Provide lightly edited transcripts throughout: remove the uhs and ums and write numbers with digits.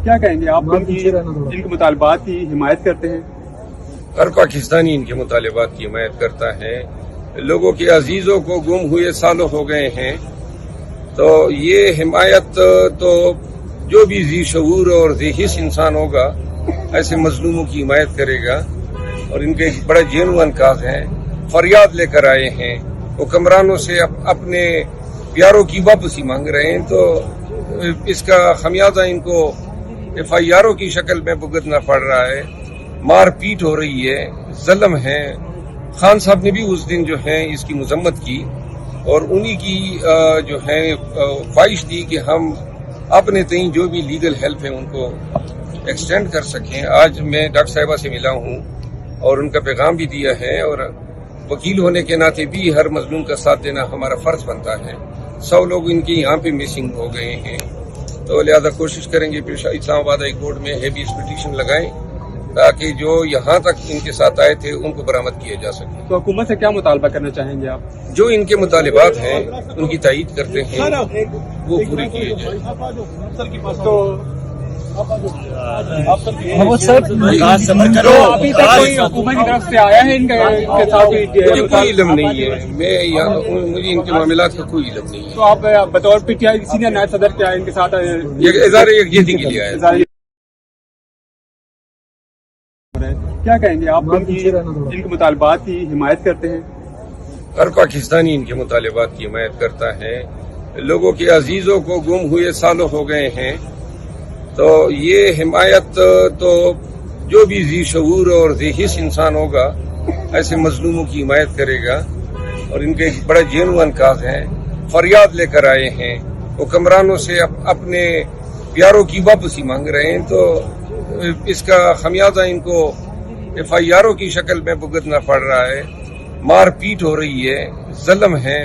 क्या कहेंगे आप इनके मुतालबात की हिमायत करते हैं? हर पाकिस्तानी इनके मुतालबात की हिमायत करता है। लोगों के अजीजों को गुम हुए सालों हो गए हैं, तो ये हिमायत तो जो भी जी शऊर और जी हिस इंसान होगा ऐसे मजलूमों की हिमायत करेगा। और इनके एक बड़ा जेनुअन काज है, फरियाद लेकर आए हैं, हुक्मरानों से अपने प्यारों की वापसी मांग रहे हैं, तो इसका खमियाजा इनको FIRओं की शक्ल में भुगतना पड़ रहा है। मार पीट हो रही है, जुल्म है। खान साहब ने भी उस दिन जो है इसकी मजम्मत की और उन्हीं की जो है ख्वाहिश थी कि हम अपने तई जो भी लीगल हेल्प है उनको एक्सटेंड कर सकें। आज मैं डॉक्टर साहिबा से मिला हूं और उनका पैगाम भी दिया है, और वकील होने के नाते भी हर मजलूम का साथ देना हमारा फर्ज बनता है। 100 लोग इनके यहाँ पे मिसिंग हो गए हैं, तो लिहाजा कोशिश करेंगे फिर इस्लामाबाद हाई कोर्ट में हेबियस पिटीशन लगाएं ताकि जो यहाँ तक इनके साथ आए थे उनको बरामद किया जा सके। तो हुकूमत से क्या मुतालबा करना चाहेंगे आप? जो इनके मुतालिबात हैं उनकी तायीद करते हैं, वो पूरी किए जाए। तो अभी तक कोई हुकूमत की तरफ से आया है इनके साथ? मुझे कोई इल्म नहीं है, मुझे इनके मामलात का कोई इल्म नहीं है। तो आप बतौर PTI सीनियर नायब सदर क्या इनके साथ इज़हार यकजहती के लिए आया। क्या कहेंगे आप इनके मुतालबात की हिमायत करते हैं? हर पाकिस्तानी इनके मुतालबात की हिमायत करता है। लोगों के अजीजों को गुम हुए सालों हो गए हैं, तो ये हिमायत तो जो भी जी शऊर और जी हिस इंसान होगा ऐसे मजलूमों की हिमायत करेगा। और इनके एक बड़ा जेनुअन काज है, फरियाद लेकर आए हैं, हुक्मरानों से अपने प्यारों की वापसी मांग रहे हैं, तो इसका खमियाजा इनको FIRओं की शक्ल में भुगतना पड़ रहा है। मार पीट हो रही है, जुल्म है।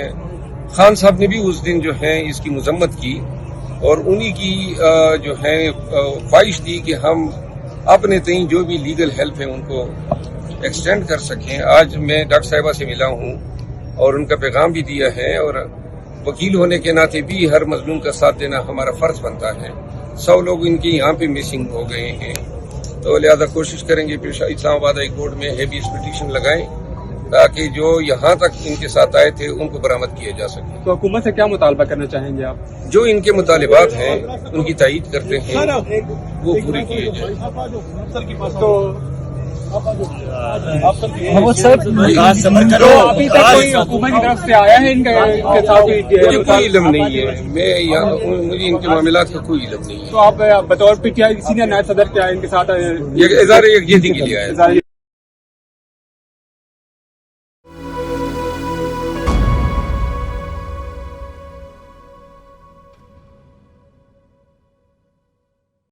खान साहब ने भी उस दिन जो है इसकी मजम्मत की और उन्हीं की जो है ख्वाहिश थी कि हम अपने तई जो भी लीगल हेल्प है उनको एक्सटेंड कर सकें। आज मैं डॉक्टर साहिबा से मिला हूं और उनका पैगाम भी दिया है, और वकील होने के नाते भी हर मजलूम का साथ देना हमारा फर्ज बनता है। 100 लोग इनके यहाँ पे मिसिंग हो गए हैं, तो लिहाजा कोशिश करेंगे फिर इस्लामाबाद हाई कोर्ट में हेबियस पिटीशन लगाएं ताकि जो यहाँ तक इनके साथ आए थे उनको बरामद किया जा सके। तो हुकूमत से क्या मुतालबा करना चाहेंगे आप? जो इनके मुतालिबात हैं उनकी तायीद करते हैं, वो पूरी किए जाए। तो अभी तक कोई हुकूमत की तरफ से आया है इनके साथ? मुझे कोई इल्म नहीं है, मुझे इनके मामलात का कोई इल्म नहीं है। तो आप बतौर PTI सीनियर नायब सदर क्या इनके साथ इज़हार यकजहती के लिए आया।